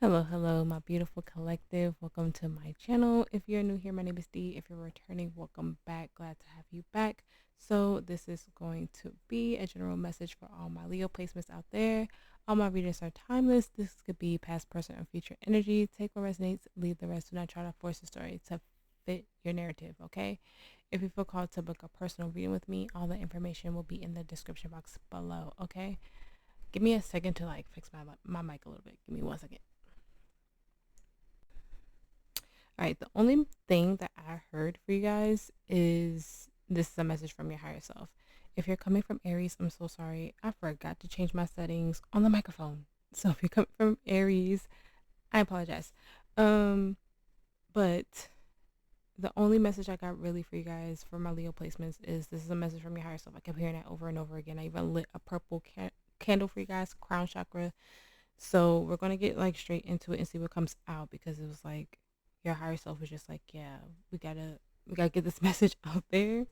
Hello, my beautiful collective. Welcome to my channel. If you're new here, my name is Dee. If you're returning, welcome back. Glad to have you back. So this is going to be a general message for all my Leo placements out there. All my readers are timeless. This could be past, present, or future energy. Take what resonates, leave the rest. Do not try to force the story to fit your narrative, okay? If you feel called to book a personal reading with me, all the information will be in the description box below, okay? Give me a second to fix my mic a little bit. Give me 1 second. All right, the only thing that I heard for you guys is this is a message from your higher self. If you're coming from Aries, I'm so sorry. I forgot to change my settings on the microphone. So if you're coming from Aries, I apologize. But the only message I got really for you guys for my Leo placements is this is a message from your higher self. I kept hearing that over and over again. I even lit a purple candle for you guys, crown chakra. So we're going to get straight into it and see what comes out, because it was your higher self was just yeah, we gotta get this message out there.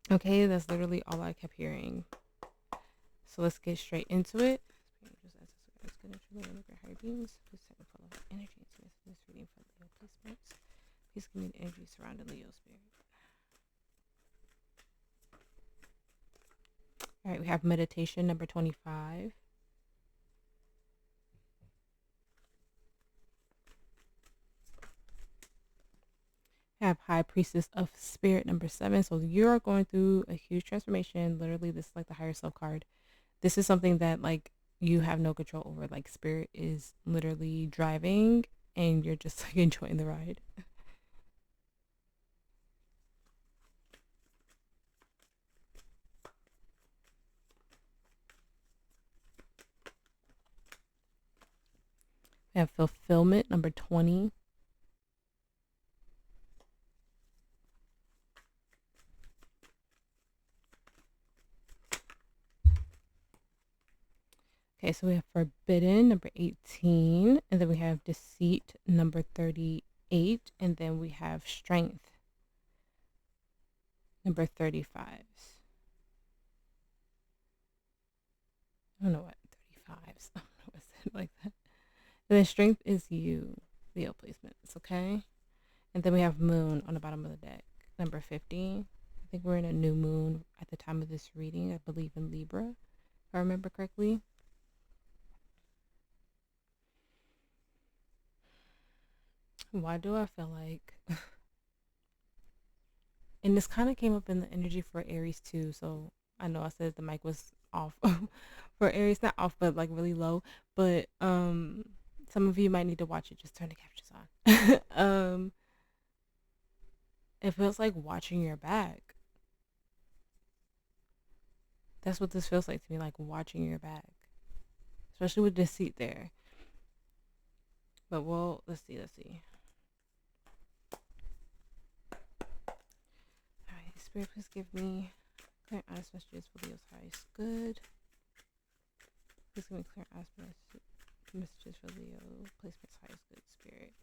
Okay, that's literally all I kept hearing. So let's get straight into it. Please give me the energy surrounding Leo spirit. All right, we have meditation number 25. Have High Priestess of Spirit number 7. So you're going through a huge transformation. Literally, this is the higher self card. This is something that you have no control over. Spirit is literally driving and you're just enjoying the ride. We have Fulfillment number 20. Okay, so we have Forbidden number 18, and then we have Deceit number 38, and then we have Strength number 35. I don't know what 35s. I don't know what's it like that. And then Strength is you, Leo placements, okay? And then we have Moon on the bottom of the deck, number 50. I think we're in a new moon at the time of this reading. I believe in Libra, if I remember correctly. Why do I feel and this kind of came up in the energy for Aries too, so I know I said the mic was off for Aries, not off but really low, but some of you might need to watch it. Just turn the captions on. It feels like watching your back. That's what this feels like to me, like watching your back, especially with Deceit there. But well, let's see. Alright, Spirit, please give me clear and honest messages for Leo's highest good. Please give me clear and honest messages for Leo placement's highest good, Spirit.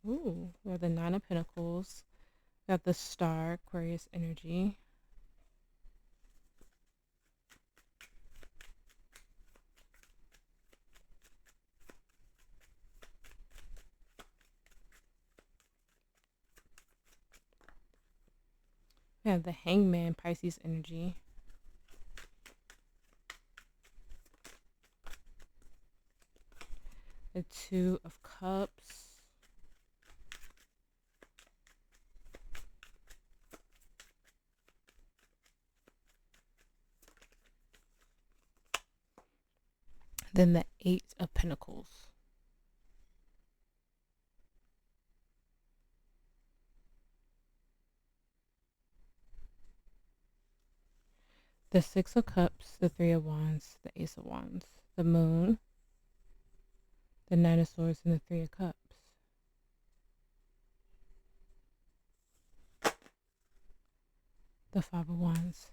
Ooh, we have the 9 of Pentacles. We got the Star, Aquarius energy. We have the Hangman, Pisces energy. The 2 of Cups. Then the 8 of Pentacles. The 6 of Cups, the 3 of Wands, the Ace of Wands, the Moon, the 9 of Swords, and the 3 of Cups. The 5 of Wands.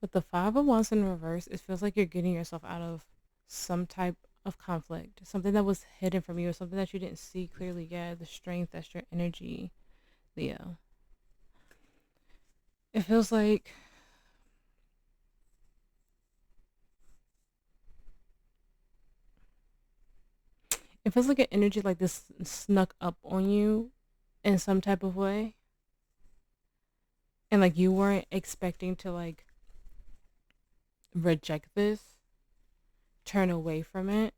With the 5 of Wands in reverse, it feels like you're getting yourself out of some type of conflict, something that was hidden from you, or something that you didn't see clearly. Yeah, the strength, that's your energy, Leo. It feels like an energy like this snuck up on you in some type of way, and like you weren't expecting to like reject this, turn away from it.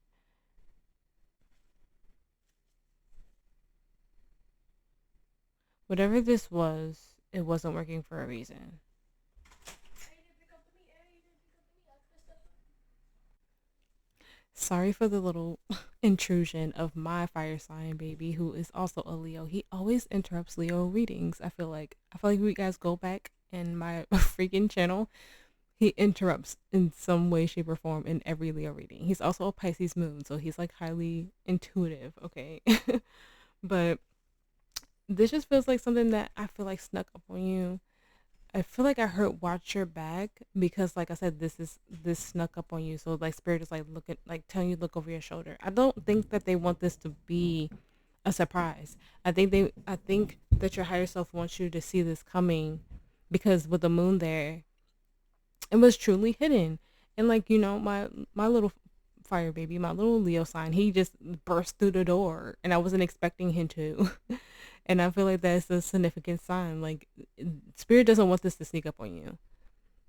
Whatever this was, it wasn't working for a reason. Sorry for the little intrusion of my fire sign baby, who is also a Leo. He always interrupts Leo readings. I feel like we guys go back in my freaking channel. He interrupts in some way, shape, or form in every Leo reading. He's also a Pisces moon, so he's like highly intuitive, okay? But this just feels like something that I feel like snuck up on you. I feel like I heard watch your back, because like I said, this snuck up on you. So like spirit is like looking, like telling you look over your shoulder. I don't think that they want this to be a surprise. I think that your higher self wants you to see this coming, because with the moon there, it was truly hidden. And like, my little fire baby, my little Leo sign, he just burst through the door and I wasn't expecting him to. And I feel like that's a significant sign. Like, spirit doesn't want this to sneak up on you.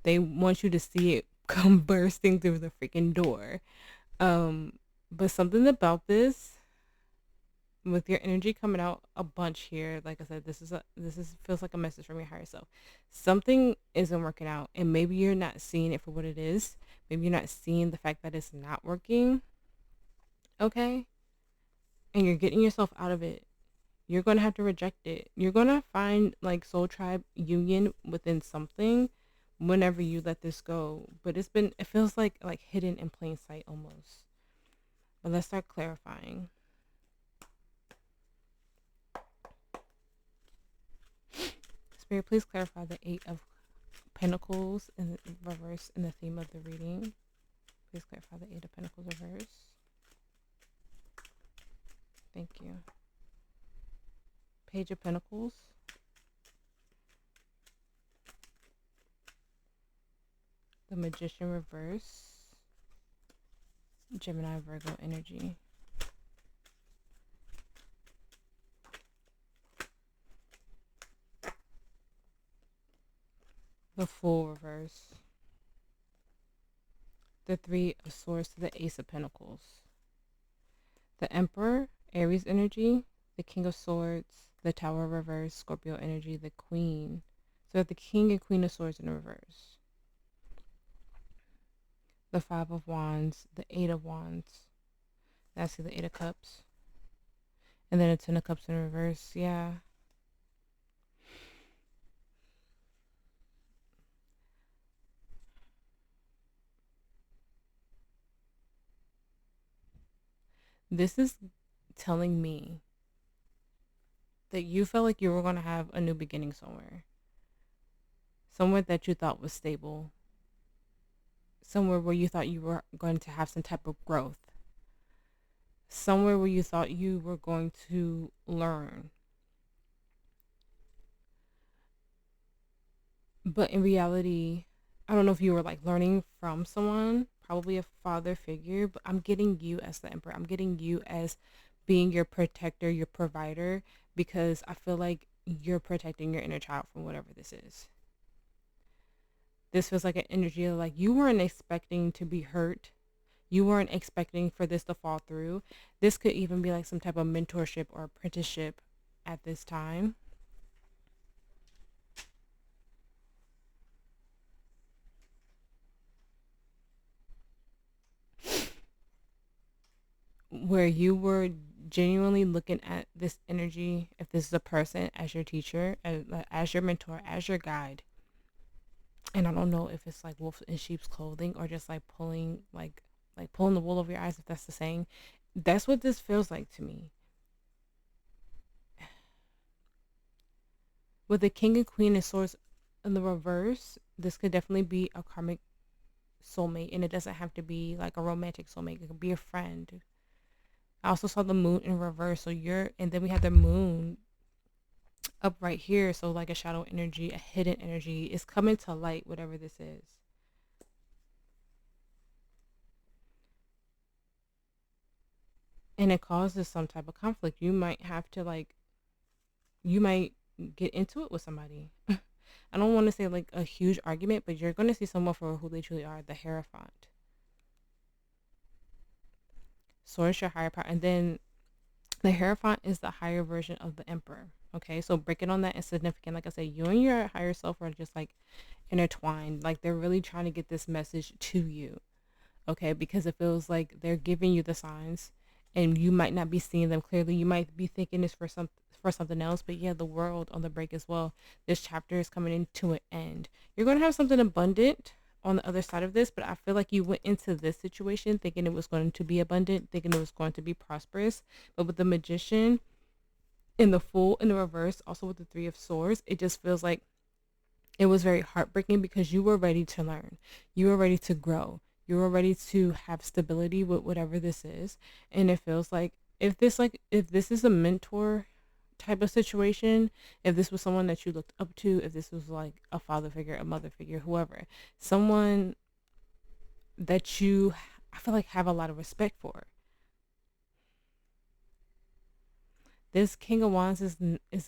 They want you to see it come bursting through the freaking door. But something about this, with your energy coming out a bunch here, like I said, this is feels like a message from your higher self. Something isn't working out, and maybe you're not seeing it for what it is. Maybe you're not seeing the fact that it's not working. Okay, and you're getting yourself out of it. You're gonna have to reject it. You're gonna find like soul tribe union within something whenever you let this go. But it feels like hidden in plain sight almost. But let's start clarifying. Spirit, please clarify the Eight of Pentacles in reverse in the theme of the reading. Please clarify the Eight of Pentacles reverse. Thank you. Page of Pentacles. The Magician reverse. Gemini Virgo energy. The Fool reverse. The Three of Swords to the Ace of Pentacles. The Emperor, Aries energy. The King of Swords, the Tower reverse, Scorpio energy, the Queen. So the King and Queen of Swords in reverse. The Five of Wands, the Eight of Wands. That's the Eight of Cups. And then a Ten of Cups in reverse. Yeah. This is telling me that you felt like you were going to have a new beginning somewhere. Somewhere that you thought was stable. Somewhere where you thought you were going to have some type of growth. Somewhere where you thought you were going to learn. But in reality, I don't know if you were like learning from someone, probably a father figure, but I'm getting you as the Emperor. I'm getting you as being your protector, your provider, because I feel like you're protecting your inner child from whatever this is. This feels like an energy of like you weren't expecting to be hurt. You weren't expecting for this to fall through. This could even be like some type of mentorship or apprenticeship at this time. Where you were genuinely looking at this energy, if this is a person, as your teacher, as your mentor, as your guide. And I don't know if it's like wolf in sheep's clothing or just like pulling the wool over your eyes, if that's the saying. That's what this feels like to me. With the King and Queen of Swords in the reverse, this could definitely be a karmic soulmate, and it doesn't have to be like a romantic soulmate. It could be a friend. I also saw the moon in reverse. So and then we have the moon up right here. So like a shadow energy, a hidden energy is coming to light, whatever this is. And it causes some type of conflict. You might have to you might get into it with somebody. I don't want to say like a huge argument, but you're going to see someone for who they truly are, the Hierophant. Source your higher power. And then the Hierophant is the higher version of the Emperor. Okay, so breaking on that is significant. Like I said, you and your higher self are just like intertwined. Like they're really trying to get this message to you. Okay, because it feels like they're giving you the signs and you might not be seeing them clearly. You might be thinking it's for something else, but yeah, the world on the break as well. This chapter is coming into an end. You're going to have something abundant on the other side of this, but I feel like you went into this situation thinking it was going to be abundant, thinking it was going to be prosperous. But with the Magician in the Fool in the reverse, also with the Three of Swords, it just feels like it was very heartbreaking because you were ready to learn. You were ready to grow. You were ready to have stability with whatever this is. And it feels like if this is a mentor type of situation, if this was someone that you looked up to, if this was like a father figure, a mother figure, whoever, someone that you, I feel like, have a lot of respect for. This King of Wands is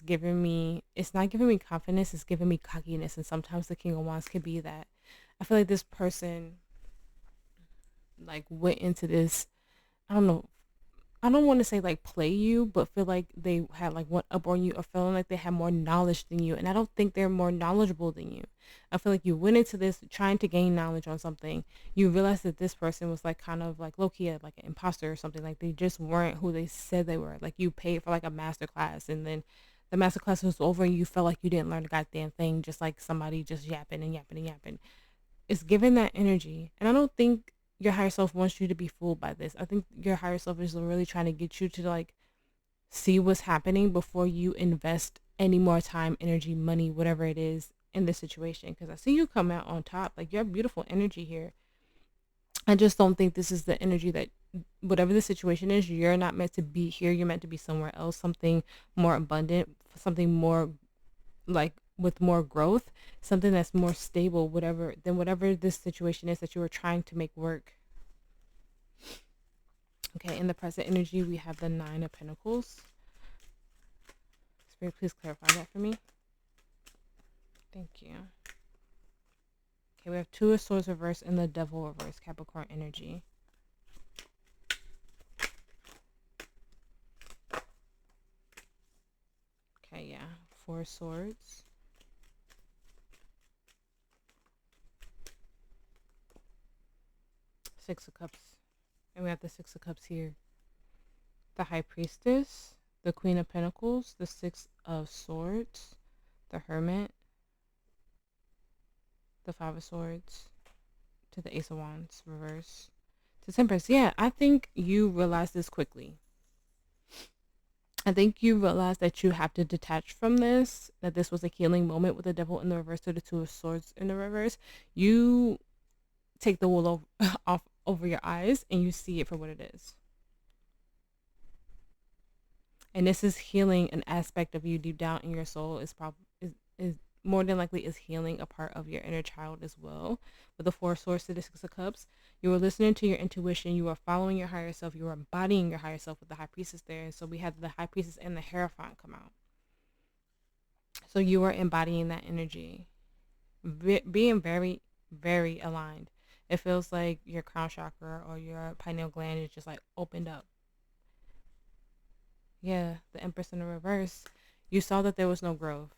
giving me, it's not giving me confidence, it's giving me cockiness. And sometimes the King of Wands could be that. I feel like this person like went into this, I don't know, I don't want to say like play you, but feel like they had like one up on you or feeling like they had more knowledge than you. And I don't think they're more knowledgeable than you. I feel like you went into this trying to gain knowledge on something. You realized that this person was like kind of like low-key like an imposter or something. Like they just weren't who they said they were. Like you paid for like a master class and then the master class was over and you felt like you didn't learn a goddamn thing, just like somebody just yapping and yapping and yapping. It's giving that energy. And I don't think your higher self wants you to be fooled by this. I think your higher self is really trying to get you to like see what's happening before you invest any more time, energy, money, whatever it is in this situation. Because I see you come out on top. Like you have beautiful energy here. I just don't think this is the energy that whatever the situation is, you're not meant to be here. You're meant to be somewhere else, something more abundant, something more like with more growth, something that's more stable, whatever this situation is that you were trying to make work. Okay, in the present energy, we have the Nine of Pentacles. Spirit, please clarify that for me. Thank you. Okay, we have Two of Swords reverse and the Devil reverse, Capricorn energy. Okay, yeah. Four of Swords. Six of Cups. And we have the Six of Cups here. The High Priestess, the Queen of Pentacles, the Six of Swords, the Hermit, the Five of Swords, to the Ace of Wands, reverse, to Temperance. Yeah, I think you realized this quickly. I think you realized that you have to detach from this, that this was a healing moment with the Devil in the reverse to the Two of Swords in the reverse. You take the wool off over your eyes and you see it for what it is. And this is healing an aspect of you deep down in your soul. Is more than likely is healing a part of your inner child as well. With the Four of Swords to the Six of Cups, you are listening to your intuition. You are following your higher self. You are embodying your higher self with the High Priestess there. And so we have the High Priestess and the Hierophant come out. So you are embodying that energy, being very, very aligned. It feels like your crown chakra or your pineal gland is just like opened up. Yeah, the Empress in the reverse. You saw that there was no growth.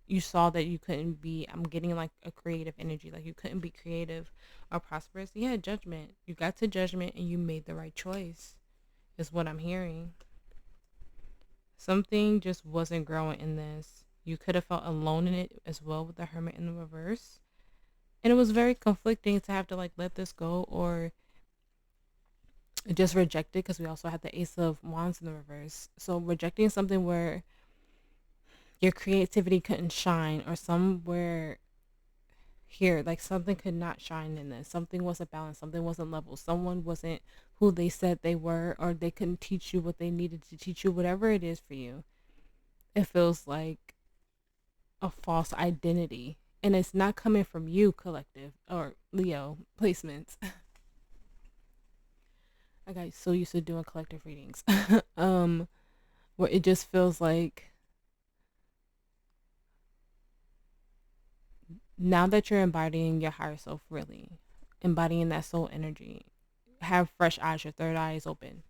You saw that you couldn't be, I'm getting like a creative energy, like you couldn't be creative or prosperous. Yeah, judgment. You got to judgment and you made the right choice is what I'm hearing. Something just wasn't growing in this. You could have felt alone in it as well with the Hermit in the reverse. And it was very conflicting to have to like let this go or just reject it, because we also had the Ace of Wands in the reverse. So rejecting something where your creativity couldn't shine, or somewhere here. Like something could not shine in this. Something wasn't balanced. Something wasn't level. Someone wasn't who they said they were, or they couldn't teach you what they needed to teach you. Whatever it is for you, it feels like a false identity, and it's not coming from you, collective or Leo placements. I got so used to doing collective readings, where it just feels like now that you're embodying your higher self, really embodying that soul energy, have fresh eyes, your third eye is open.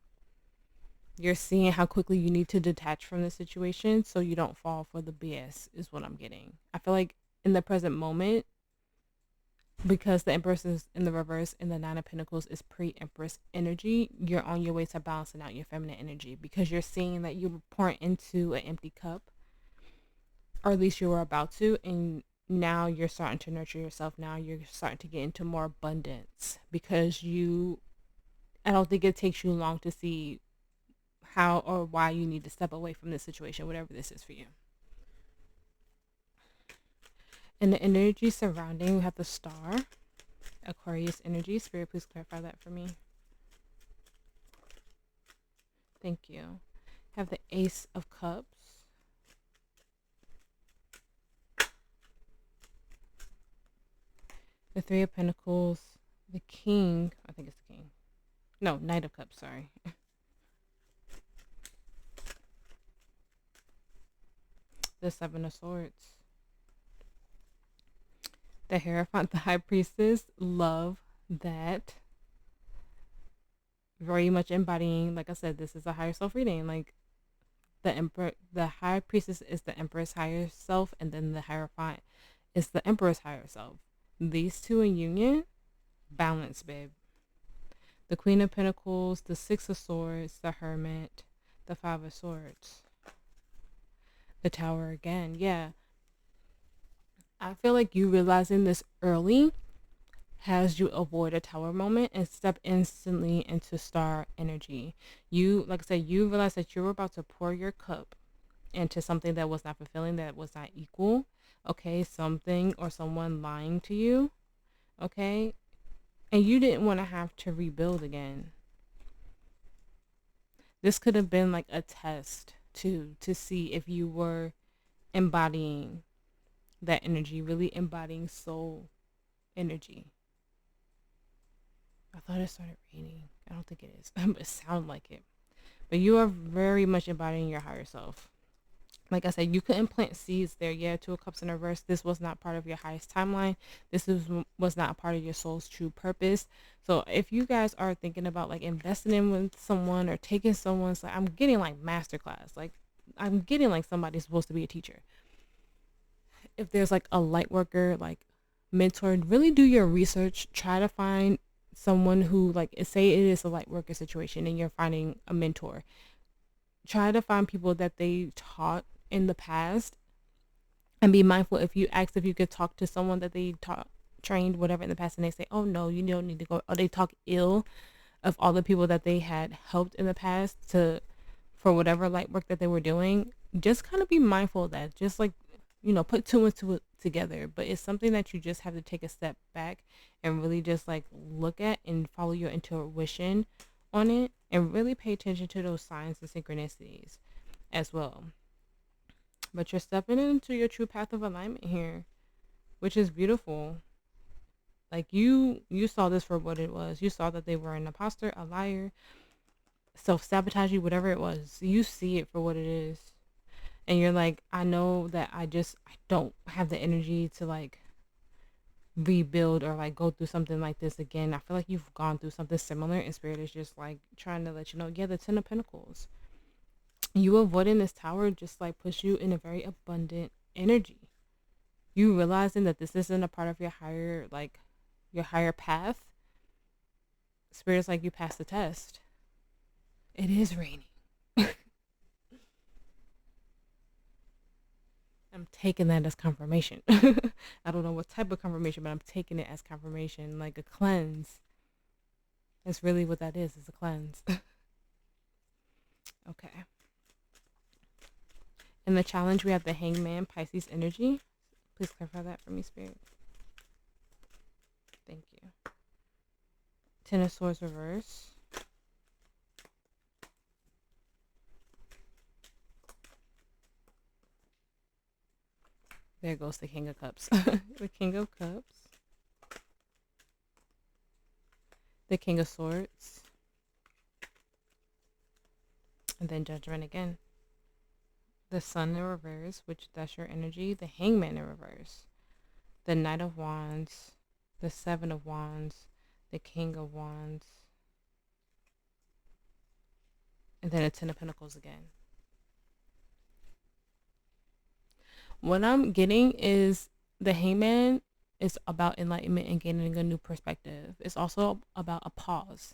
You're seeing how quickly you need to detach from the situation so you don't fall for the BS, is what I'm getting. I feel like in the present moment, because the Empress is in the reverse and the Nine of Pentacles is pre-Empress energy, you're on your way to balancing out your feminine energy, because you're seeing that you were pouring into an empty cup, or at least you were about to, and now you're starting to nurture yourself. Now you're starting to get into more abundance, because I don't think it takes you long to see how or why you need to step away from this situation, whatever this is for you. And the energy surrounding, we have the Star, Aquarius energy. Spirit, please clarify that for me. Thank you. Have the Ace of Cups. The Three of Pentacles. The King. I think it's the King. No, Knight of Cups, sorry. The Seven of Swords. The Hierophant, the High Priestess. Love that. Very much embodying, like I said, this is a higher self reading. Like the High Priestess is the Emperor's higher self, and then the Hierophant is the Emperor's higher self. These two in union, balance, babe. The Queen of Pentacles, the Six of Swords, the Hermit, the Five of Swords. The Tower again, yeah. I feel like you realizing this early has you avoid a Tower moment and step instantly into Star energy. You, like I said, you realize that you were about to pour your cup into something that was not fulfilling, that was not equal. Okay, something or someone lying to you. Okay, and you didn't want to have to rebuild again. This could have been like a test to see if you were embodying that energy, really embodying soul energy. I thought it started raining. I don't think it is. It sounds like it. But you are very much embodying your higher self. Like I said, you couldn't plant seeds there. Yeah, Two of Cups in reverse. This was not part of your highest timeline. This was not a part of your soul's true purpose. So if you guys are thinking about like investing in with someone or taking someone's, like I'm getting like masterclass. Like I'm getting like somebody's supposed to be a teacher. If there's like a light worker, like mentor, really do your research. Try to find someone who, like, say it is a light worker situation and you're finding a mentor. Try to find people that they taught in the past, and be mindful if you ask if you could talk to someone that they taught, trained, whatever in the past, and they say, oh no, you don't need to go, or they talk ill of all the people that they had helped in the past for whatever light work that they were doing. Just kind of be mindful of that. Just like, put two and two together. But it's something that you just have to take a step back and really just like look at and follow your intuition on it, and really pay attention to those signs and synchronicities as well. But you're stepping into your true path of alignment here, which is beautiful. Like you saw this for what it was. You saw that they were an imposter, a liar, self-sabotage you, whatever it was. You see it for what it is. And you're like, I know that I don't have the energy to like rebuild or like go through something like this again. I feel like you've gone through something similar, and Spirit is just like trying to let you know, yeah, the Ten of Pentacles. You avoiding this Tower just like puts you in a very abundant energy. You realizing that this isn't a part of your higher path. Spirit's like, you passed the test. It is raining. I'm taking that as confirmation. I don't know what type of confirmation, but I'm taking it as confirmation, like a cleanse. That's really what that is. It's a cleanse. Okay. In the challenge, we have the Hangman, Pisces energy. Please clarify that for me, Spirit. Thank you. Ten of Swords reverse. There goes the King of Cups. The King of Cups. The King of Swords. And then Judgment again. The Sun in reverse, which that's your energy. The Hangman in reverse. The Knight of Wands. The Seven of Wands. The King of Wands. And then a Ten of Pentacles again. What I'm getting is the Hangman is about enlightenment and gaining a new perspective. It's also about a pause.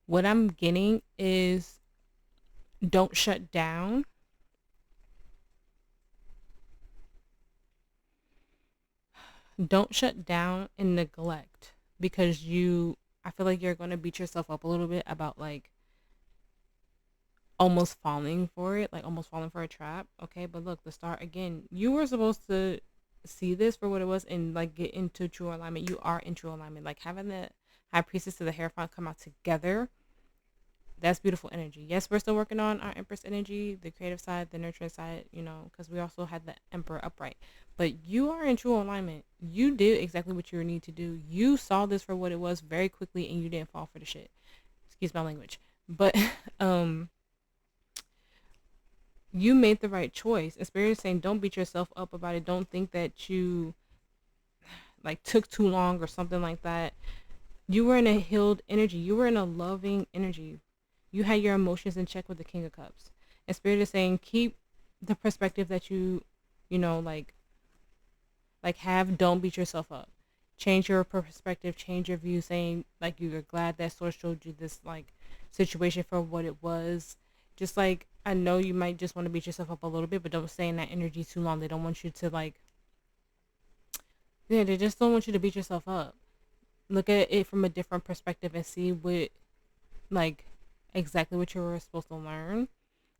What I'm getting is don't shut down. Don't shut down and neglect, because I feel like you're going to beat yourself up a little bit about like almost falling for it, like almost falling for a trap. Okay, but look, the Star again, you were supposed to see this for what it was and like get into true alignment. You are in true alignment. Like having the High Priestess to the Hierophant come out together, that's beautiful energy. Yes, we're still working on our Empress energy, the creative side, the nurturing side, because we also had the Emperor upright. But you are in true alignment. You did exactly what you need to do. You saw this for what it was very quickly and you didn't fall for the shit. Excuse my language. But you made the right choice. And Spirit is saying don't beat yourself up about it. Don't think that you like took too long or something like that. You were in a healed energy. You were in a loving energy. You had your emotions in check with the King of Cups. And Spirit is saying keep the perspective that you have. Don't beat yourself up. Change your perspective, change your view, saying like you're glad that Source showed you this like situation for what it was. Just like I know you might just want to beat yourself up a little bit, but don't stay in that energy too long. They don't want you to they just don't want you to beat yourself up. Look at it from a different perspective and see what like exactly what you were supposed to learn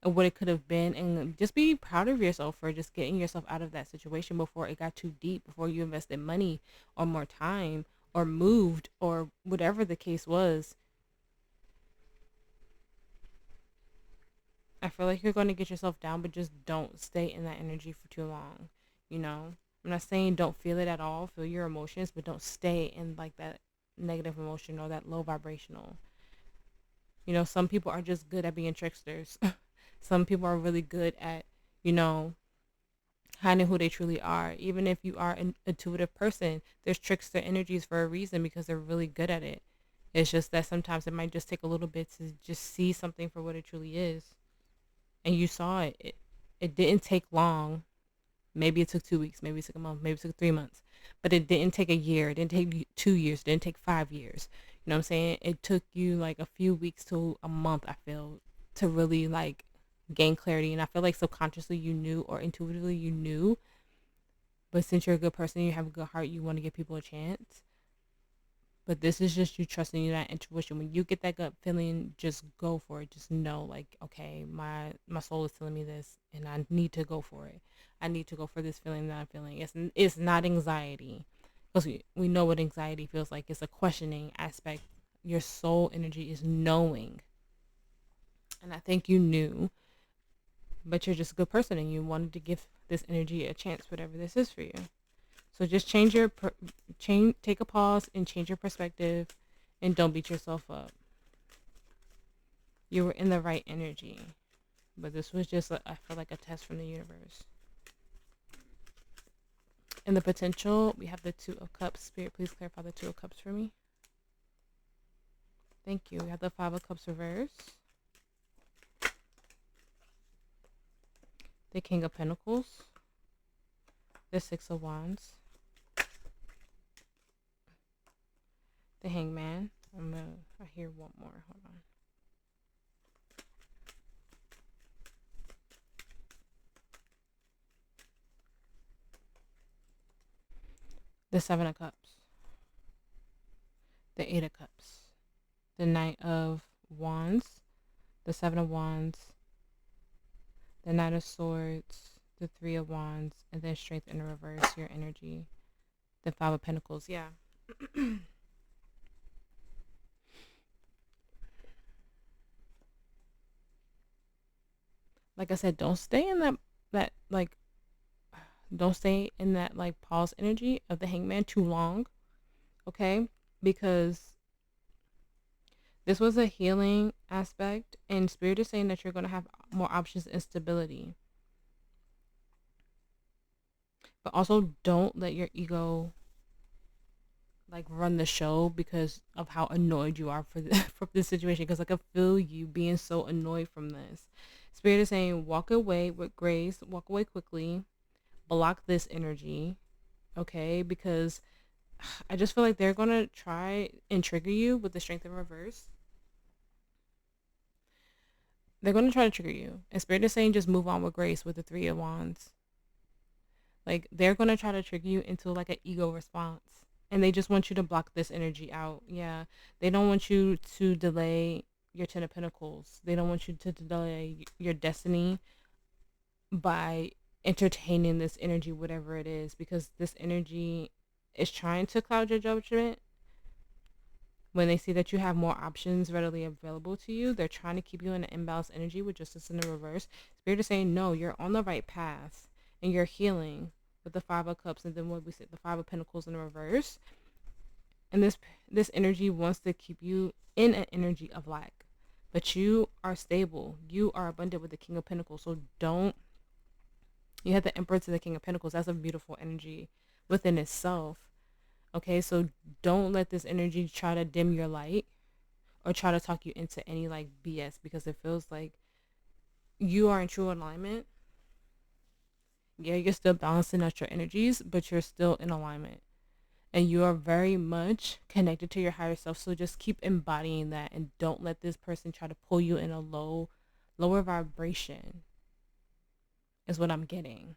and what it could have been, and just be proud of yourself for just getting yourself out of that situation before it got too deep, before you invested money or more time or moved or whatever the case was. I feel like you're going to get yourself down, but just don't stay in that energy for too long. I'm not saying don't feel it at all, feel your emotions, but don't stay in like that negative emotion or that low vibrational. Some people are just good at being tricksters. Some people are really good at, hiding who they truly are. Even if you are an intuitive person, there's trickster energies for a reason because they're really good at it. It's just that sometimes it might just take a little bit to just see something for what it truly is. And you saw it. It didn't take long. Maybe it took 2 weeks. Maybe it took a month. Maybe it took 3 months. But it didn't take a year. It didn't take 2 years. It didn't take 5 years. You know what I'm saying? It took you like a few weeks to a month, I feel, to really like gain clarity. And I feel like subconsciously you knew or intuitively you knew. But since you're a good person, you have a good heart, you want to give people a chance. But this is just you trusting that intuition. When you get that gut feeling, just go for it. Just know, like, okay, my soul is telling me this, and I need to go for it. I need to go for this feeling that I'm feeling. It's not anxiety, because we know what anxiety feels like. It's a questioning aspect. Your soul energy is knowing, and I think you knew, but you're just a good person, and you wanted to give this energy a chance, whatever this is for you. So just take a pause and change your perspective, and don't beat yourself up. You were in the right energy, but this was just, I feel like, a test from the universe. In the potential, we have the Two of Cups. Spirit, please clarify the Two of Cups for me. Thank you. We have the Five of Cups reverse. The King of Pentacles. The Six of Wands. The Hangman. I hear one more. Hold on. The Seven of Cups. The Eight of Cups. The Knight of Wands. The Seven of Wands. The Knight of Swords. The Three of Wands. And then Strength in reverse, your energy. The Five of Pentacles. Yeah. like I said, don't stay in that like don't stay in that like pause energy of the hangman too long, okay? Because this was a healing aspect, and spirit is saying that you're going to have more options and stability. But also don't let your ego like run the show because of how annoyed you are for this situation, because I can feel you being so annoyed from this. Spirit is saying walk away with grace, walk away quickly, block this energy, okay? Because I just feel like they're going to try and trigger you with the strength in reverse. They're going to try to trigger you. And Spirit is saying just move on with grace with the Three of Wands. Like they're going to try to trigger you into like an ego response. And they just want you to block this energy out. Yeah. They don't want you to delay your Ten of Pentacles. They don't want you to delay your destiny by entertaining this energy, whatever it is, because this energy is trying to cloud your judgment. When they see that you have more options readily available to you, they're trying to keep you in an imbalanced energy with justice in the reverse. Spirit is saying, no, you're on the right path and you're healing with the Five of Cups, and then what we said, the Five of Pentacles in the reverse. And this energy wants to keep you in an energy of lack. But you are stable. You are abundant with the King of Pentacles. So don't, you have the Emperor to the King of Pentacles. That's a beautiful energy within itself. Okay, so don't let this energy try to dim your light or try to talk you into any like BS, because it feels like you are in true alignment. Yeah, you're still balancing out your energies, but you're still in alignment. And you are very much connected to your higher self. So just keep embodying that and don't let this person try to pull you in a lower vibration is what I'm getting.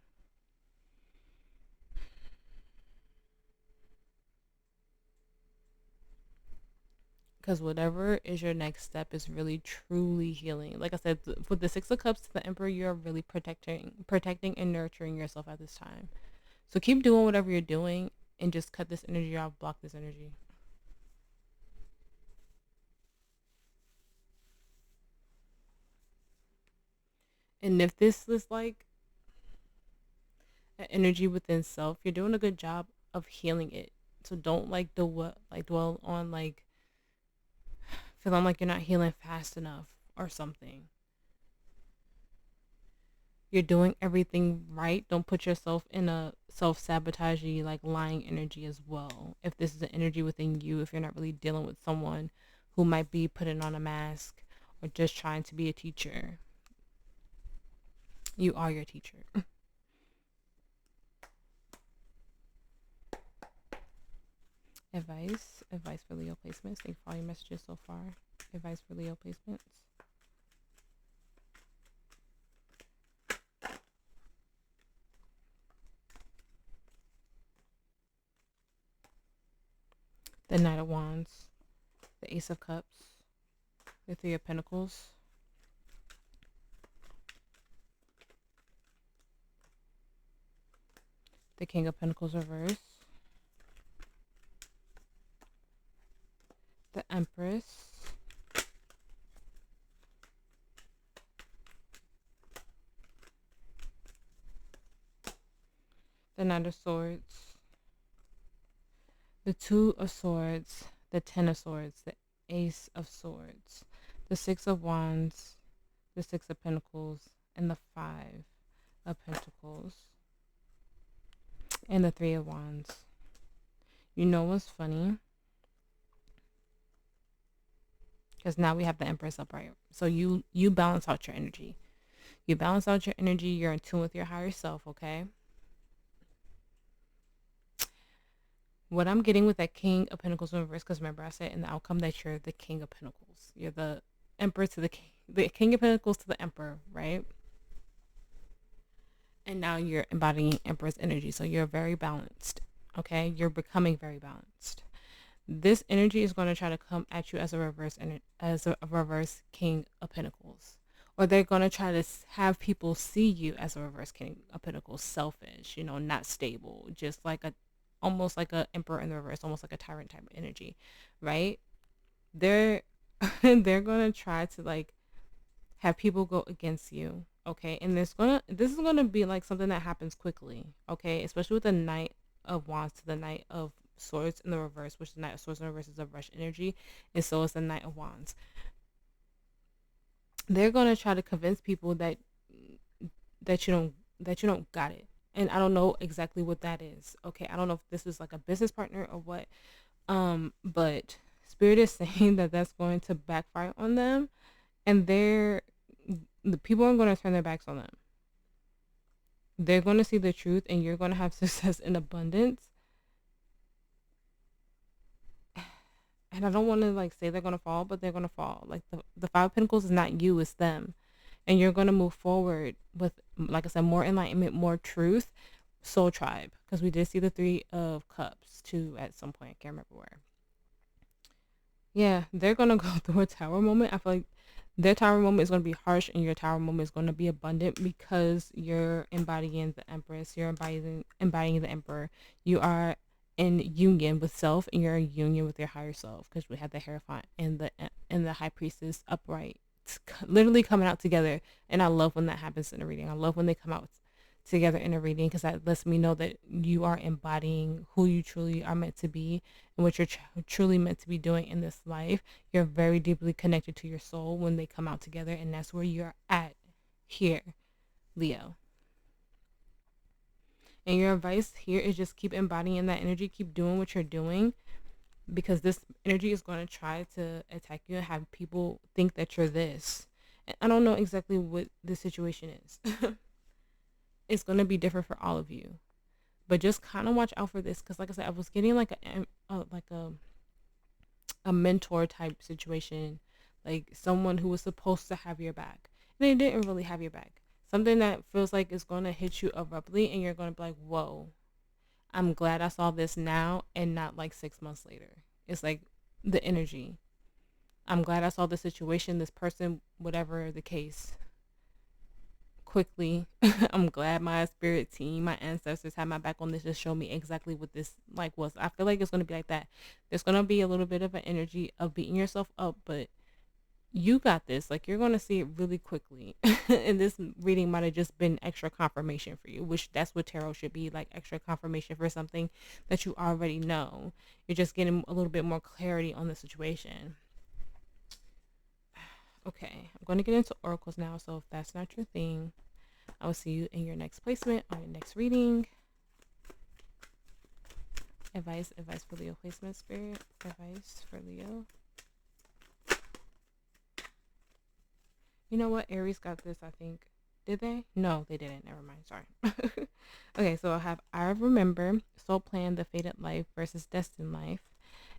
Because whatever is your next step is really truly healing. Like I said, with the Six of Cups to the Emperor, you're really protecting and nurturing yourself at this time. So keep doing whatever you're doing and just cut this energy off, block this energy. And if this is like an energy within self, you're doing a good job of healing it. So don't like dwell on like feeling like you're not healing fast enough or something. You're doing everything right. Don't put yourself in a self-sabotagey, like lying energy as well. If this is an energy within you, if you're not really dealing with someone who might be putting on a mask or just trying to be a teacher, you are your teacher. Advice for Leo placements. Thank you for all your messages so far. Advice for Leo placements. The Knight of Wands, the Ace of Cups, the Three of Pentacles, the King of Pentacles reverse, the Empress, the Knight of Swords, the Two of Swords, the Ten of Swords, the Ace of Swords, the Six of Wands, the Six of Pentacles, and the Five of Pentacles, and the Three of Wands. You know what's funny? Because now we have the Empress upright. So you balance out your energy. You balance out your energy. You're in tune with your higher self, okay? What I'm getting with that King of Pentacles in reverse, because remember I said in the outcome that you're the King of Pentacles. You're the Emperor to the King of Pentacles to the Emperor, right? And now you're embodying Emperor's energy. So you're very balanced, okay? You're becoming very balanced. This energy is going to try to come at you as a reverse King of Pentacles, or they're going to try to have people see you as a reverse King of Pentacles, selfish, not stable, just like almost like a Emperor in the reverse, almost like a tyrant type of energy, right? They're they're going to try to like have people go against you, Okay, and this is gonna be like something that happens quickly. Okay, especially with the Knight of Wands to the Knight of Swords in the reverse, which the Knight of Swords in the reverse is a rush energy, and so is the Knight of Wands. They're gonna try to convince people that you don't got it, and I don't know exactly what that is. Okay, I don't know if this is like a business partner or what. But Spirit is saying that that's going to backfire on them, and the people are going to turn their backs on them. They're going to see the truth, and you're going to have success in abundance. And I don't want to like say they're going to fall, but they're going to fall. Like the Five of Pentacles is not you, it's them. And you're going to move forward with, like I said, more enlightenment, more truth. Soul Tribe, because we did see the Three of Cups too at some point. I can't remember where. Yeah, they're going to go through a tower moment. I feel like their tower moment is going to be harsh, and your tower moment is going to be abundant because you're embodying the Empress. You're embodying the Emperor. You are in union with self, and you're in union with your higher self, because we had the Hierophant and the High Priestess upright, literally coming out together. And I love when that happens in a reading. I love when they come out together in a reading, because that lets me know that you are embodying who you truly are meant to be and what you're truly meant to be doing in this life. You're very deeply connected to your soul when they come out together, and that's where you're at here, Leo. And your advice here is just keep embodying that energy, keep doing what you're doing, because this energy is going to try to attack you and have people think that you're this. And I don't know exactly what the situation is. It's going to be different for all of you, but just kind of watch out for this, because like I said, I was getting like a mentor type situation, like someone who was supposed to have your back. They didn't really have your back. Something that feels like it's going to hit you abruptly, and you're going to be like, whoa, I'm glad I saw this now and not like 6 months later. It's like the energy. I'm glad I saw the situation, this person, whatever the case, quickly. I'm glad my spirit team, my ancestors had my back on this to show me exactly what this like was. I feel like it's going to be like that. There's going to be a little bit of an energy of beating yourself up, but you got this. Like, you're going to see it really quickly. And this reading might have just been extra confirmation for you, which that's what tarot should be, like extra confirmation for something that you already know. You're just getting a little bit more clarity on the situation. Okay, I'm going to get into oracles now, so if that's not your thing, I will see you in your next placement on your next reading. Advice for Leo placement, Spirit. Advice for Leo. You know what? Aries got this, I think. Did they? No, they didn't. Never mind. Sorry. Okay, so I remember, Soul Plan, The Fated Life versus Destined Life.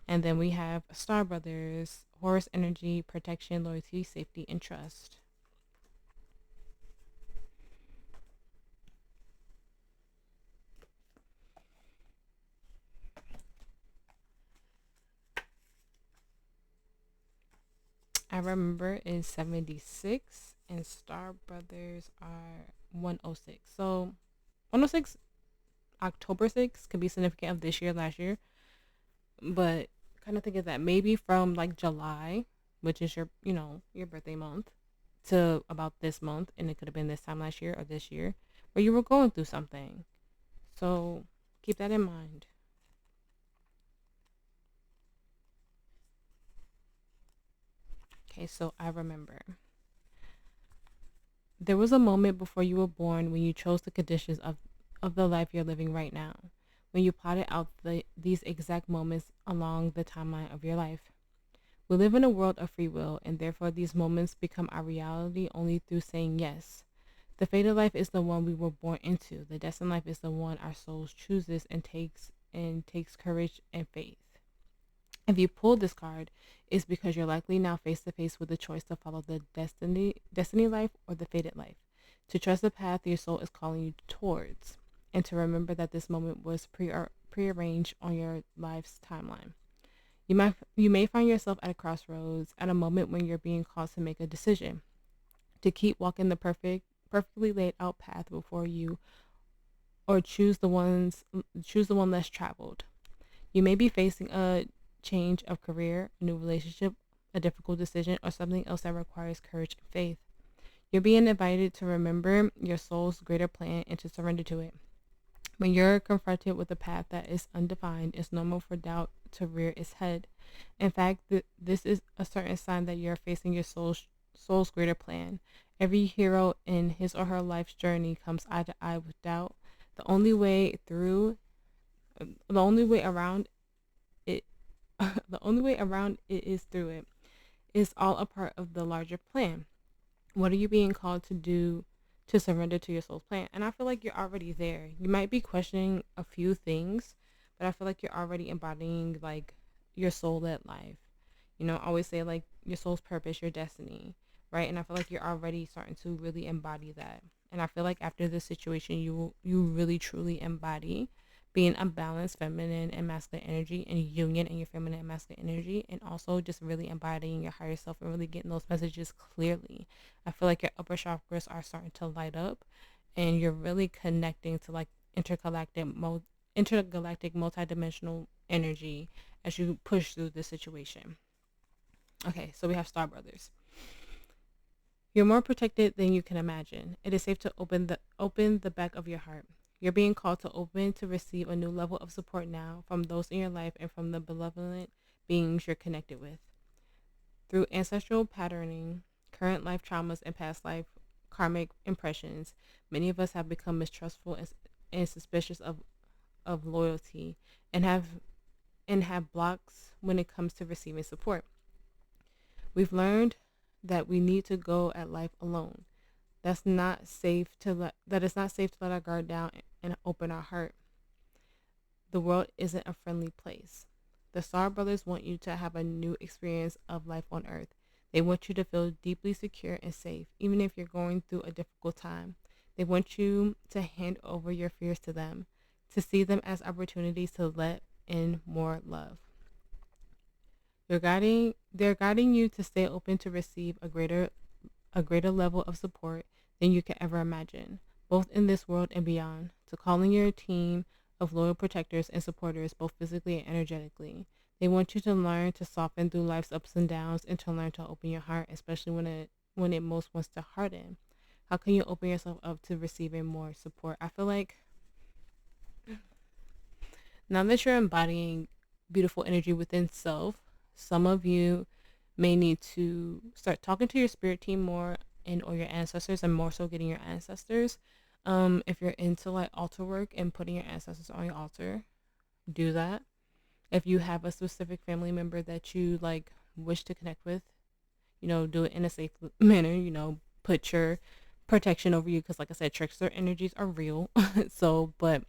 And then we have Star Brothers, Horus Energy, Protection, Loyalty, Safety, and Trust. I remember is 76, and Star Brothers are 106. So 106, October 6th could be significant of this year, last year. But kind of think of that maybe from like July, which is your, your birthday month, to about this month. And it could have been this time last year or this year where you were going through something. So keep that in mind. Okay, so I remember. There was a moment before you were born when you chose the conditions of the life you're living right now, when you plotted out these exact moments along the timeline of your life. We live in a world of free will, and therefore these moments become our reality only through saying yes. The fated life is the one we were born into. The destined life is the one our souls chooses and takes courage and faith. If you pull this card, it's because you're likely now face to face with the choice to follow the destiny life or the fated life, to trust the path your soul is calling you towards, and to remember that this moment was prearranged on your life's timeline. You may find yourself at a crossroads, at a moment when you're being called to make a decision, to keep walking the perfectly laid out path before you, or choose the one less traveled. You may be facing a change of career, a new relationship, a difficult decision, or something else that requires courage and faith. You're being invited to remember your soul's greater plan and to surrender to it. When you're confronted with a path that is undefined, it's normal for doubt to rear its head. In fact, this is a certain sign that you're facing your soul's greater plan. Every hero in his or her life's journey comes eye to eye with doubt. The only way through, the only way around it, the only way around it is through it. It's all a part of the larger plan. What are you being called to do to surrender to your soul's plan? And I feel like you're already there. You might be questioning a few things, but I feel like you're already embodying like your soul led life. I always say like your soul's purpose, your destiny, right? And I feel like you're already starting to really embody that. And I feel like after this situation, you really truly embody being a balanced feminine and masculine energy and union in your feminine and masculine energy, and also just really embodying your higher self and really getting those messages clearly. I feel like your upper chakras are starting to light up and you're really connecting to like intergalactic multidimensional energy as you push through this situation. Okay, so we have Star Brothers. You're more protected than you can imagine. It is safe to open the back of your heart. You're being called to open to receive a new level of support now from those in your life and from the benevolent beings you're connected with. Through ancestral patterning, current life traumas, and past life karmic impressions, many of us have become mistrustful and suspicious of loyalty and have blocks when it comes to receiving support. We've learned that we need to go at life alone. That it's not safe to let our guard down and open our heart. The world isn't a friendly place. The Star Brothers want you to have a new experience of life on Earth. They want you to feel deeply secure and safe, even if you're going through a difficult time. They want you to hand over your fears to them, to see them as opportunities to let in more love. They're guiding you to stay open to receive a greater level of support than you could ever imagine, both in this world and beyond, to calling your team of loyal protectors and supporters, both physically and energetically. They want you to learn to soften through life's ups and downs and to learn to open your heart, especially when it most wants to harden. How can you open yourself up to receiving more support? I feel like now that you're embodying beautiful energy within self, some of you may need to start talking to your spirit team more and or your ancestors, and more so getting your ancestors. If you're into like altar work and putting your ancestors on your altar, do that. If you have a specific family member that you like wish to connect with, do it in a safe manner. Put your protection over you, because like I said, trickster energies are real. So, but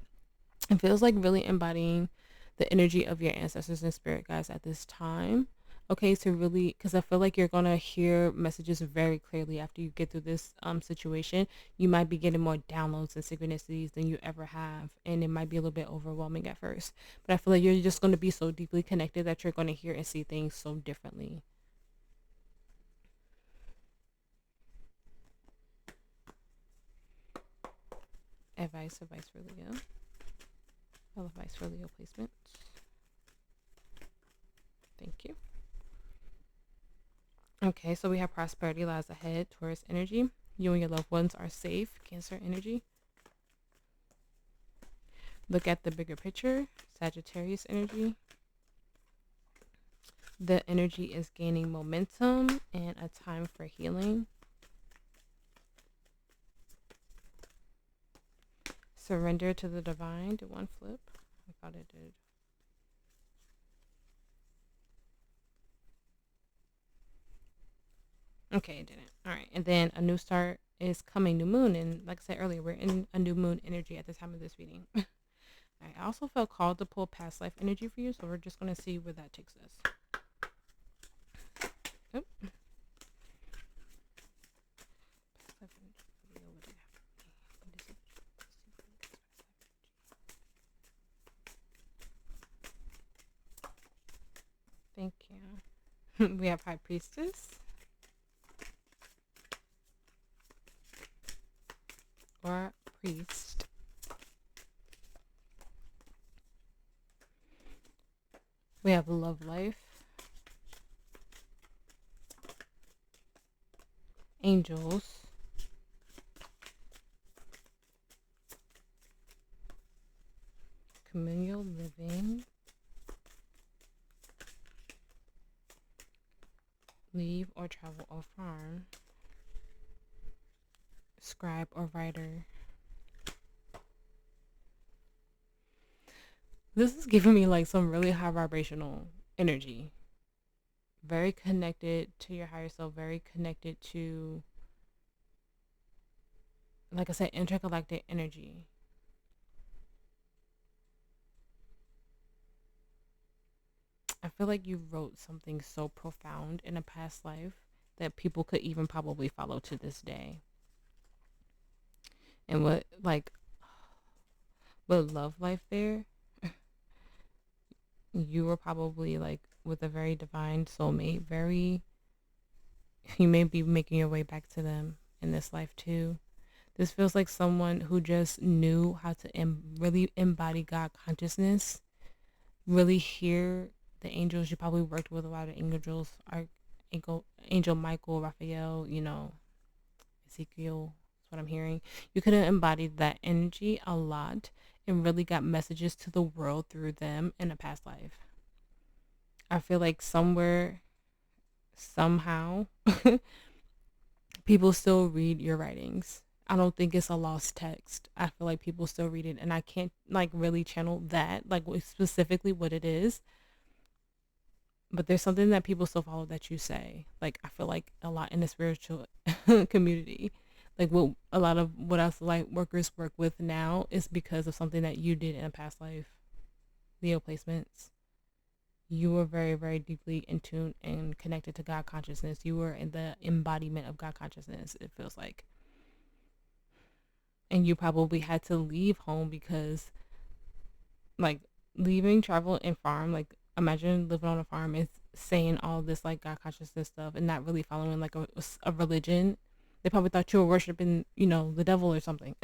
it feels like really embodying the energy of your ancestors and spirit guides at this time. Okay, to really, because I feel like you're gonna hear messages very clearly after you get through this situation. You might be getting more downloads and synchronicities than you ever have, and it might be a little bit overwhelming at first. But I feel like you're just gonna be so deeply connected that you're gonna hear and see things so differently. Advice for Leo. Advice for Leo placements. Thank you. Okay, so we have prosperity lies ahead, Taurus energy. You and your loved ones are safe, Cancer energy. Look at the bigger picture, Sagittarius energy. The energy is gaining momentum and a time for healing. Surrender to the divine. Did one flip? I thought it did. Okay, it didn't. All right. And then a new start is coming, new moon. And like I said earlier, we're in a new moon energy at the time of this reading. All right. I also felt called to pull past life energy for you. So we're just going to see where that takes us. Oh. Thank you. We have High Priestess. Or Priest. We have Love Life. Angels. communal living, leave or travel or farm, scribe or writer. This is giving me like some really high vibrational energy. Very connected to your higher self, very connected to, like I said, intergalactic energy. I feel like you wrote something so profound in a past life that people could even probably follow to this day. And what love life there, you were probably like with a very divine soulmate. You may be making your way back to them in this life too. This feels like someone who just knew how to really embody God consciousness, really hear the angels. You probably worked with a lot of angels, Angel Michael, Raphael, Ezekiel. That's what I'm hearing. You could have embodied that energy a lot and really got messages to the world through them in a past life. I feel like somewhere, somehow, people still read your writings. I don't think it's a lost text. I feel like people still read it, and I can't like really channel that, like specifically what it is. But there's something that people still follow that you say. Like I feel like a lot in the spiritual community, like what a lot of what else light workers work with now is because of something that you did in a past life. Leo placements. You were very, very deeply in tune and connected to God consciousness. You were in the embodiment of God consciousness, it feels like. And you probably had to leave home because, like, leaving travel and farm, like, imagine living on a farm and saying all this, like, God consciousness stuff and not really following, like, a religion. They probably thought you were worshiping, the devil or something.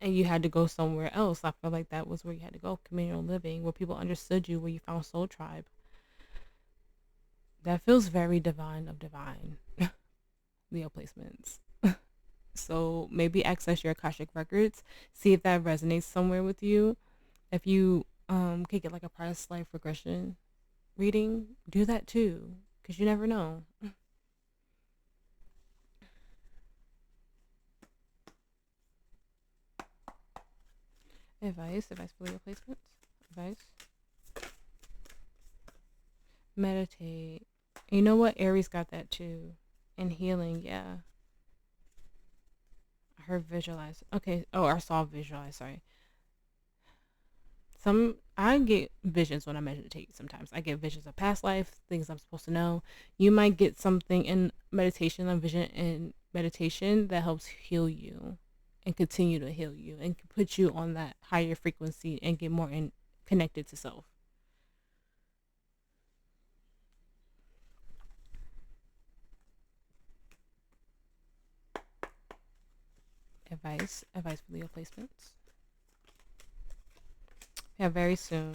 And you had to go somewhere else. I feel like that was where you had to go, communal living, where people understood you, where you found soul tribe. That feels very divine of divine. Leo placements. So maybe access your Akashic records, see if that resonates somewhere with you. If you could get like a past life regression reading, do that too, because you never know. Advice for Leo placements. Advice. Meditate. You know what? Aries got that too. And healing, yeah. I heard visualize. Okay. Oh, I saw visualize. Sorry. I get visions when I meditate. Sometimes I get visions of past life, things I'm supposed to know. You might get something in meditation, a vision in meditation that helps heal you and continue to heal you and put you on that higher frequency and get more connected to self. Advice for Leo placements. Yeah, very soon.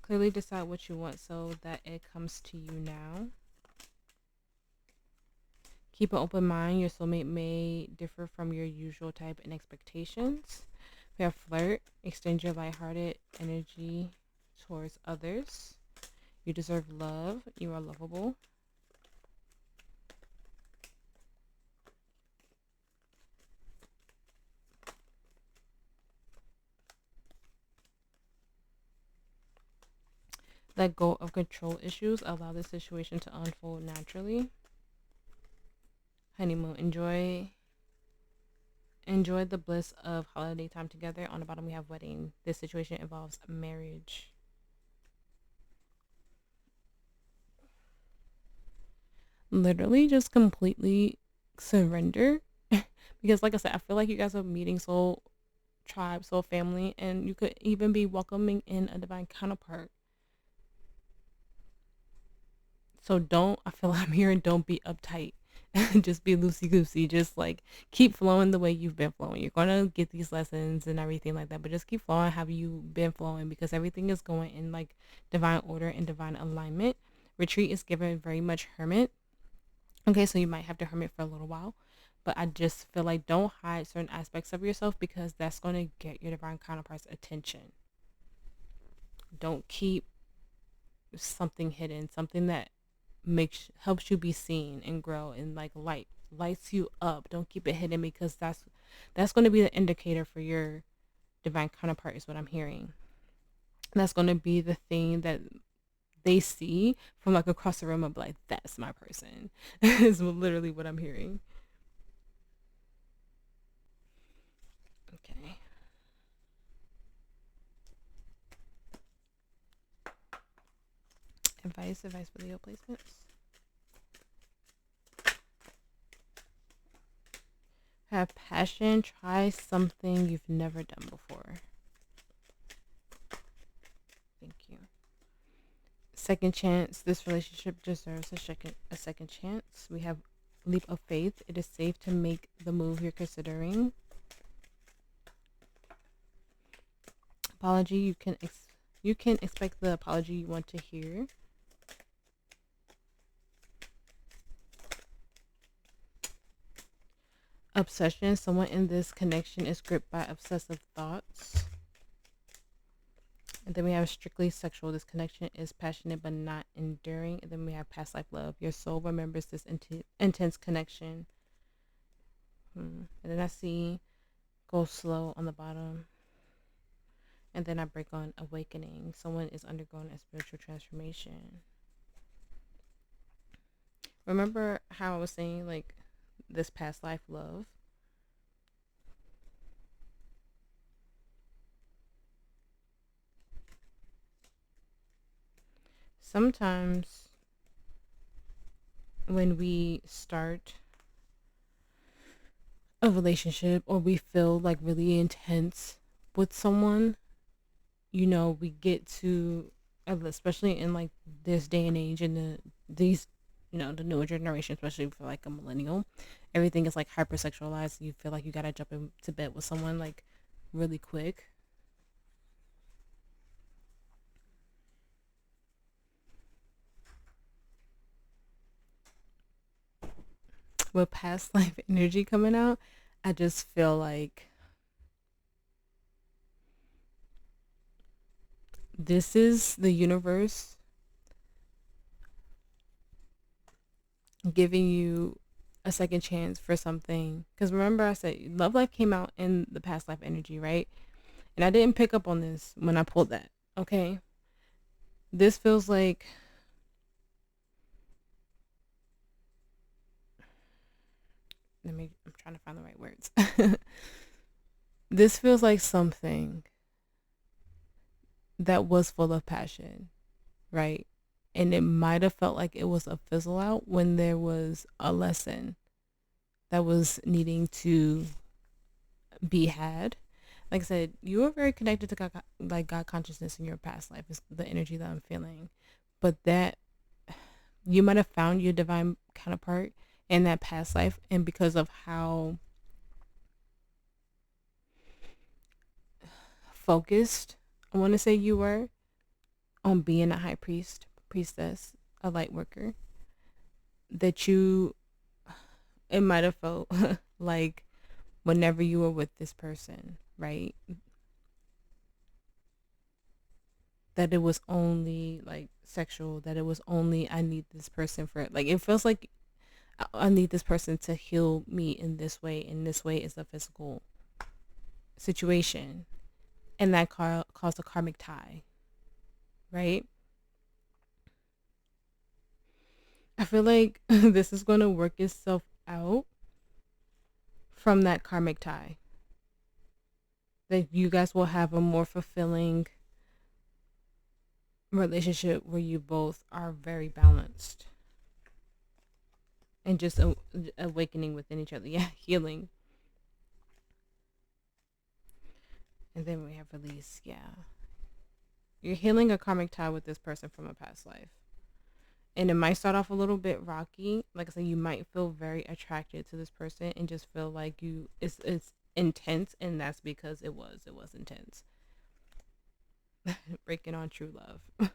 Clearly decide what you want so that it comes to you now. Keep an open mind. Your soulmate may differ from your usual type and expectations. We have flirt. Extend your lighthearted energy towards others. You deserve love. You are lovable. Let go of control issues. Allow the situation to unfold naturally. Honeymoon. Enjoy the bliss of holiday time together. On the bottom we have wedding. This situation involves marriage. Literally just completely surrender. Because like I said, I feel like you guys are meeting soul tribe, soul family, and you could even be welcoming in a divine counterpart. So I feel like I'm hearing don't be uptight. Just be loosey goosey. Just like keep flowing the way you've been flowing. You're gonna get these lessons and everything like that, but just keep flowing how you've been flowing because everything is going in like divine order and divine alignment. Retreat is given very much hermit. Okay, so you might have to hermit for a little while, But I just feel like don't hide certain aspects of yourself, because that's going to get your divine counterpart's attention. Don't keep something hidden, something that helps you be seen and grow and like lights you up. Don't keep it hidden, because that's going to be the indicator for your divine counterpart, is what I'm hearing. That's going to be the thing that they see from like across the room and be like, that's my person. Is literally what I'm hearing. Okay. Advice for Leo placements. Have passion. Try something you've never done before. Thank you. Second chance. This relationship deserves a second chance. We have leap of faith. It is safe to make the move you're considering. Apology. You can expect the apology you want to hear. Obsession. Someone in this connection is gripped by obsessive thoughts. And then we have strictly sexual. This connection is passionate but not enduring. And then we have past life love. Your soul remembers this intense connection. And then I see go slow on the bottom. And then I break on awakening. Someone is undergoing a spiritual transformation. Remember how I was saying like this past life love? Sometimes when we start a relationship or we feel like really intense with someone, you know, we get to, especially in like this day and age and these, you know, the newer generation, especially for like a millennial, everything is like hypersexualized. You feel like you gotta jump into bed with someone like really quick. With past life energy coming out, I just feel like this is the universe giving you a second chance for something. Because remember I said love life came out in the past life energy, right? And I didn't pick up on this when I pulled that. Okay. This feels like I'm trying to find the right words. This feels like something that was full of passion, right? And it might have felt like it was a fizzle out when there was a lesson that was needing to be had. Like I said, you were very connected to God, like God consciousness in your past life is the energy that I'm feeling. But that you might have found your divine counterpart in that past life, and because of how focused I want to say you were on being a high priestess, a light worker, that it might have felt like whenever you were with this person, right, that it was only like sexual, that it was only I need this person for, like, it feels like I need this person to heal me in this way, and this way is a physical situation, and that caused a karmic tie, right? I feel like this is going to work itself out from that karmic tie. That you guys will have a more fulfilling relationship where you both are very balanced and just awakening within each other. Yeah, healing. And then we have release. Yeah. You're healing a karmic tie with this person from a past life. And it might start off a little bit rocky. Like I said, you might feel very attracted to this person and just feel like it's intense, and that's because it was intense. Breaking on true love.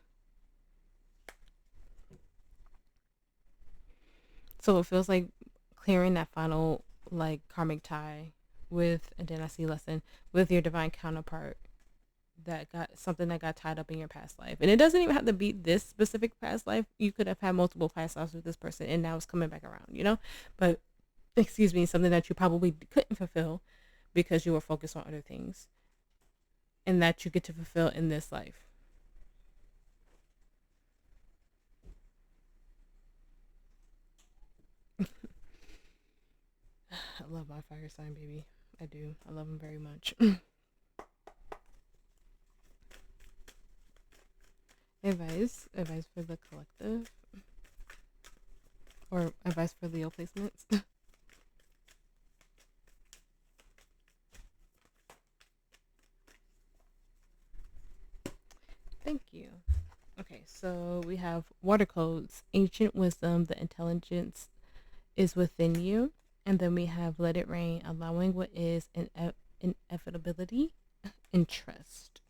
So it feels like clearing that final like karmic tie with, and then I see lesson with your divine counterpart that got something that got tied up in your past life. And it doesn't even have to be this specific past life. You could have had multiple past lives with this person and now it's coming back around, you know? But excuse me, something that you probably couldn't fulfill because you were focused on other things and that you get to fulfill in this life. I love my fire sign, baby. I do. I love him very much. Advice for the collective, or advice for Leo placements. Thank you. Okay, so we have water codes, ancient wisdom, the intelligence is within you. And then we have let it rain, allowing what is inevitability and trust.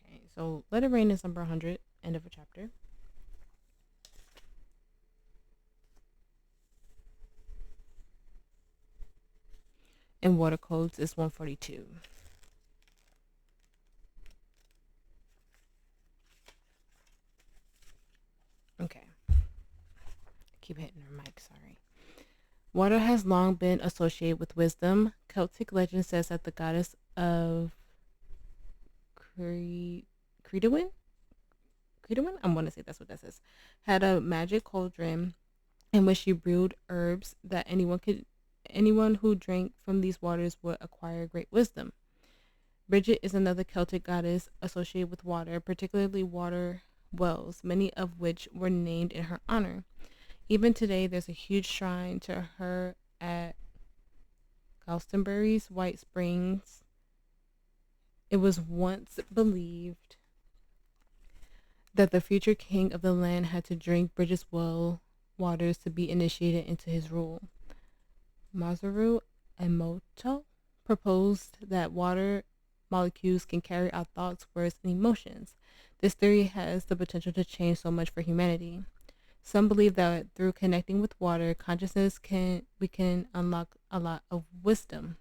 Okay, so let it rain is number 100, end of a chapter. And water codes is 142. Okay. Keep hitting her mic, sorry. Water has long been associated with wisdom. Celtic legend says that the goddess of Credowin? I'm going to say that's what that says. Had a magic cauldron in which she brewed herbs that anyone who drank from these waters would acquire great wisdom. Bridget is another Celtic goddess associated with water, particularly water wells, many of which were named in her honor. Even today, there's a huge shrine to her at Glastonbury's White Springs. It was once believed that the future king of the land had to drink Bridget's well waters to be initiated into his rule. Masaru Emoto proposed that water molecules can carry out thoughts, words, and emotions. This theory has the potential to change so much for humanity. Some believe that through connecting with water consciousness we can unlock a lot of wisdom.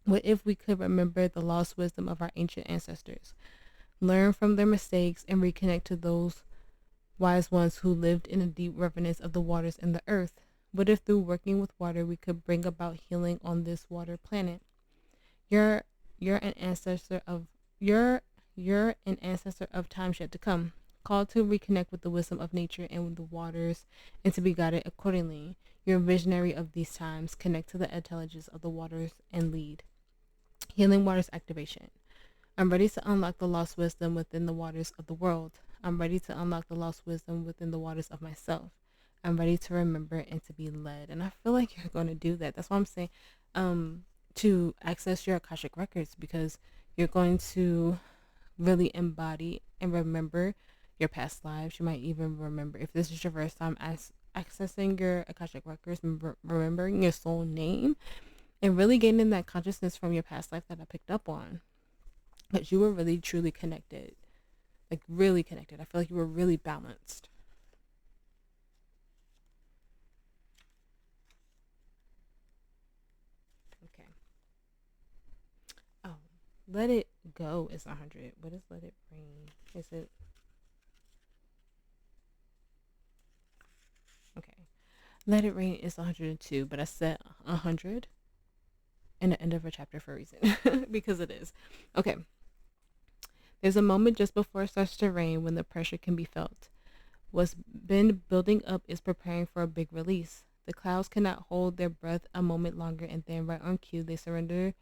What if we could remember the lost wisdom of our ancient ancestors, learn from their mistakes, and reconnect to those wise ones who lived in a deep reverence of the waters and the earth? What if through working with water we could bring about healing on this water planet? You're an ancestor of you're an ancestor of times yet to come, called to reconnect with the wisdom of nature and with the waters and to be guided accordingly. You're a visionary of these times. Connect to the intelligence of the waters and lead. Healing waters activation. I'm ready to unlock the lost wisdom within the waters of the world. I'm ready to unlock the lost wisdom within the waters of myself. I'm ready to remember and to be led. And I feel like you're going to do that. That's why I'm saying to access your Akashic records, because you're going to really embody and remember your past lives. You might even remember, if this is your first time accessing your Akashic records, remembering your soul name and really gaining that consciousness from your past life that I picked up on. But you were really truly connected, like really connected. I feel like you were really balanced. Okay. Oh, let it go is 100. What is let it rain? Is it? Okay. Let it rain is 102, but I said 100 in the end of a chapter for a reason because it is. Okay. There's a moment just before it starts to rain when the pressure can be felt. What's been building up is preparing for a big release. The clouds cannot hold their breath a moment longer, and then right on cue, they surrender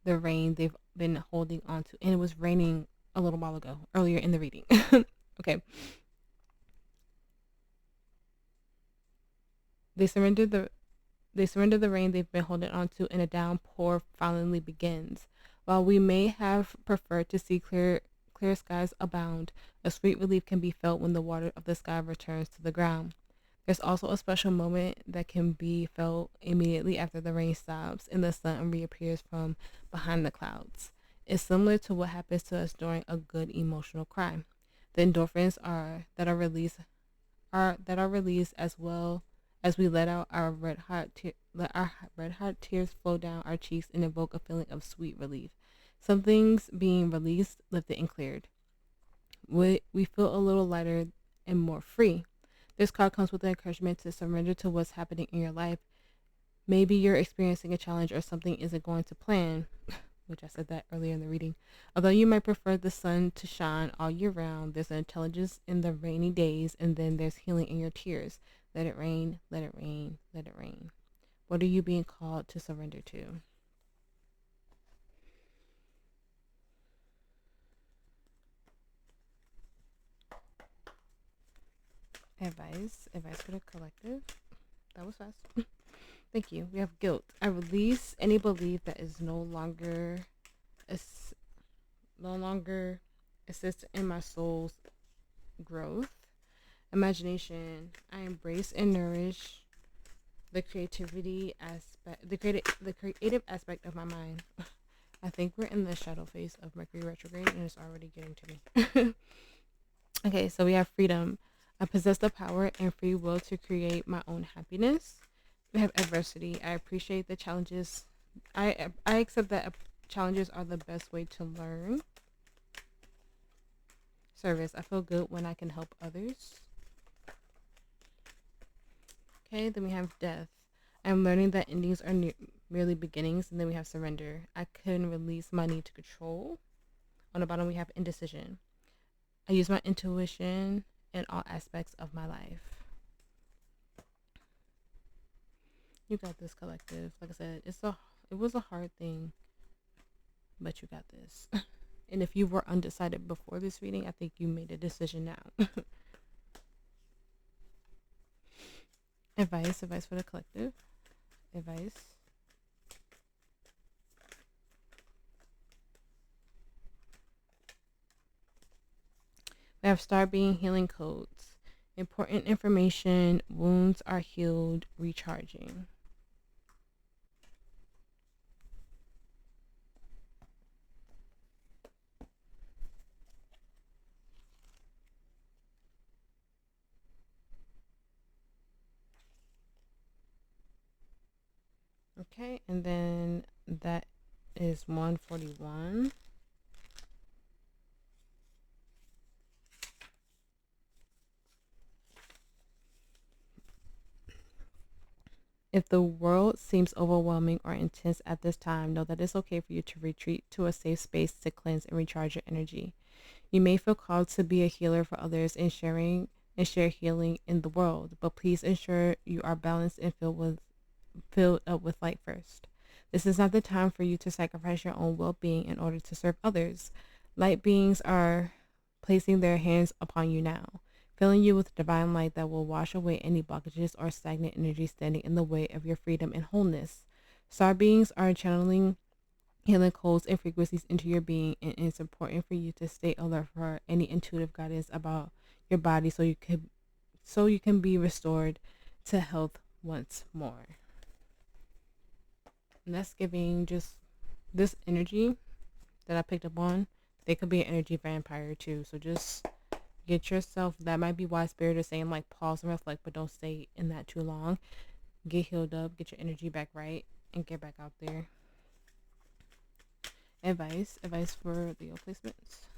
the rain they've been holding on to. And it was raining a little while ago, earlier in the reading. Okay. They surrender the rain they've been holding on to, and a downpour finally begins. While we may have preferred to see clear skies abound, a sweet relief can be felt when the water of the sky returns to the ground. There's also a special moment that can be felt immediately after the rain stops and the sun reappears from behind the clouds. It's similar to what happens to us during a good emotional cry. The endorphins are released as well as we let out our let our red hot tears flow down our cheeks and evoke a feeling of sweet relief. Something's being released, lifted, and cleared. We feel a little lighter and more free. This card comes with the encouragement to surrender to what's happening in your life. Maybe you're experiencing a challenge or something isn't going to plan, which I said that earlier in the reading. Although you might prefer the sun to shine all year round, there's an intelligence in the rainy days, and then there's healing in your tears. Let it rain, let it rain, let it rain. What are you being called to surrender to? Advice for the collective. That was fast. Thank you. We have guilt. I release any belief that is no longer assist in my soul's growth. Imagination. I embrace and nourish the creative aspect of my mind. I think we're in the shadow phase of Mercury retrograde and it's already getting to me. Okay, so we have freedom. I possess the power and free will to create my own happiness. We have adversity. I appreciate the challenges. I accept that challenges are the best way to learn. Service. I feel good when I can help others. Okay, then we have death. I'm learning that endings are merely beginnings. And then we have surrender. I couldn't release my need to control. On the bottom, we have indecision. I use my intuition in all aspects of my life. You got this, collective. Like I said, it was a hard thing, but you got this. And if you were undecided before this reading, I think you made a decision now. Advice for the collective. Advice. We have star being healing codes. Important information. Wounds are healed, recharging. Okay, and then that is 141. If the world seems overwhelming or intense at this time, know that it's okay for you to retreat to a safe space to cleanse and recharge your energy. You may feel called to be a healer for others and share healing in the world, but please ensure you are balanced and filled up with light first. This is not the time for you to sacrifice your own well-being in order to serve others. Light beings are placing their hands upon you now, filling you with divine light that will wash away any blockages or stagnant energy standing in the way of your freedom and wholeness. Star beings are channeling healing codes and frequencies into your being, and it's important for you to stay alert for any intuitive guidance about your body so you can be restored to health once more. And that's giving just this energy that I picked up on. They could be an energy vampire too. So just get yourself, that might be why Spirit is saying like pause and reflect, but don't stay in that too long. Get healed up, get your energy back right, and get back out there. Advice for Leo placements.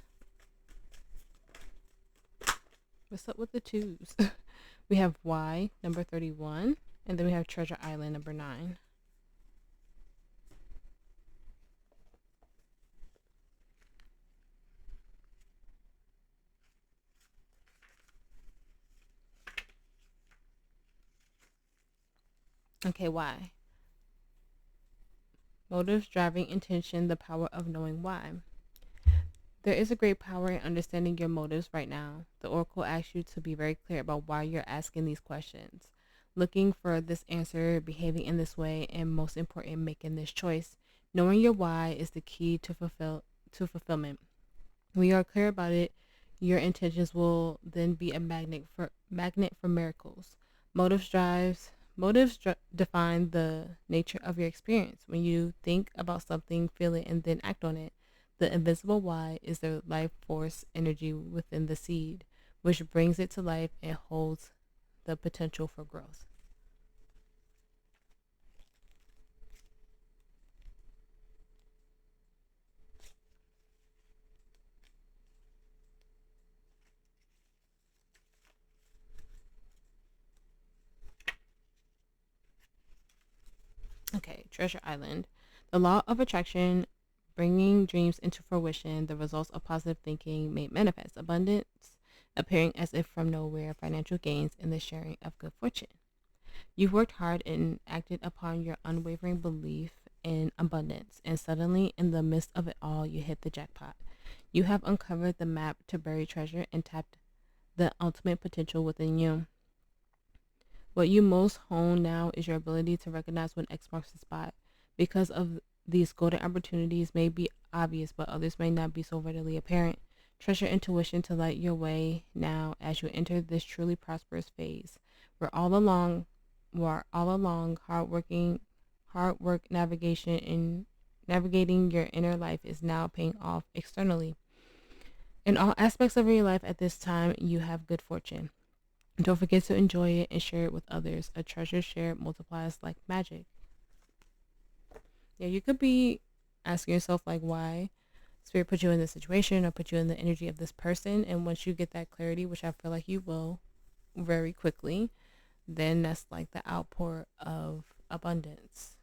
What's up with the twos? We have Y, number 31, and then we have Treasure Island, number 9. Okay, why? Motives, driving intention, the power of knowing why. There is a great power in understanding your motives right now. The Oracle asks you to be very clear about why you're asking these questions, looking for this answer, behaving in this way, and most important, making this choice. Knowing your why is the key to fulfillment. When you are clear about it, your intentions will then be a magnet for miracles. define the nature of your experience. When you think about something, feel it, and then act on it. The invisible why is the life force energy within the seed, which brings it to life and holds the potential for growth. Okay, Treasure Island. The law of attraction, bringing dreams into fruition, the results of positive thinking made manifest. Abundance appearing as if from nowhere, financial gains, and the sharing of good fortune. You've worked hard and acted upon your unwavering belief in abundance, and suddenly, in the midst of it all, you hit the jackpot. You have uncovered the map to buried treasure and tapped the ultimate potential within you. What you most hone now is your ability to recognize when X marks the spot. Because of these golden opportunities may be obvious, but others may not be so readily apparent. Trust your intuition to light your way now as you enter this truly prosperous phase. Where all along hard work navigation and navigating your inner life is now paying off externally. In all aspects of your life at this time, you have good fortune. Don't forget to enjoy it and share it with others. A treasure shared multiplies like magic. Yeah, you could be asking yourself like why Spirit put you in this situation or put you in the energy of this person. And once you get that clarity, which I feel like you will very quickly, then that's like the outpour of abundance.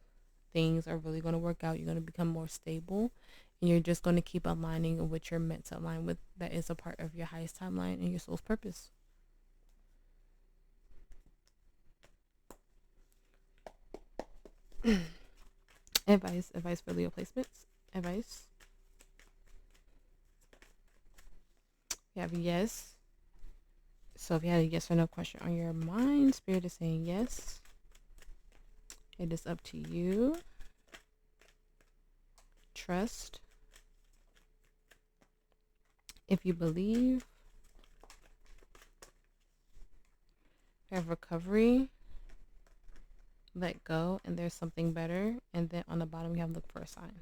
Things are really going to work out. You're going to become more stable and you're just going to keep aligning with what you're meant to align with. That is a part of your highest timeline and your soul's purpose. Advice for Leo placements. Advice. You have yes. So if you had a yes or no question on your mind, Spirit is saying yes. It is up to you. Trust. If you believe. Have recovery. Let go, and there's something better. And then on the bottom, you have look for a sign.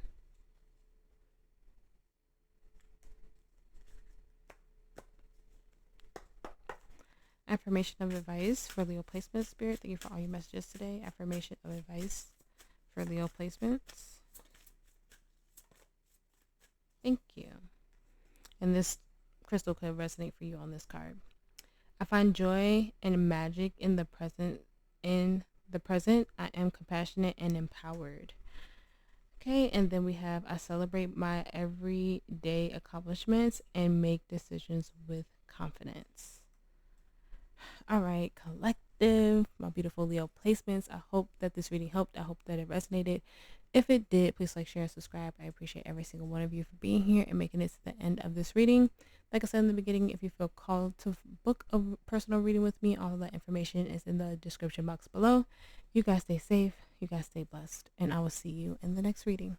Affirmation of advice for Leo placements, Spirit. Thank you for all your messages today. Affirmation of advice for Leo placements. Thank you. And this crystal could resonate for you on this card. I find joy and magic in the present. I am compassionate and empowered. Okay, and then we have I celebrate my everyday accomplishments and make decisions with confidence. All right, collective, my beautiful Leo placements. I hope that this reading helped. I hope that it resonated. If it did, please like, share, and subscribe. I appreciate every single one of you for being here and making it to the end of this reading. Like I said in the beginning, if you feel called to book a personal reading with me, all of that information is in the description box below. You guys stay safe. You guys stay blessed. And I will see you in the next reading.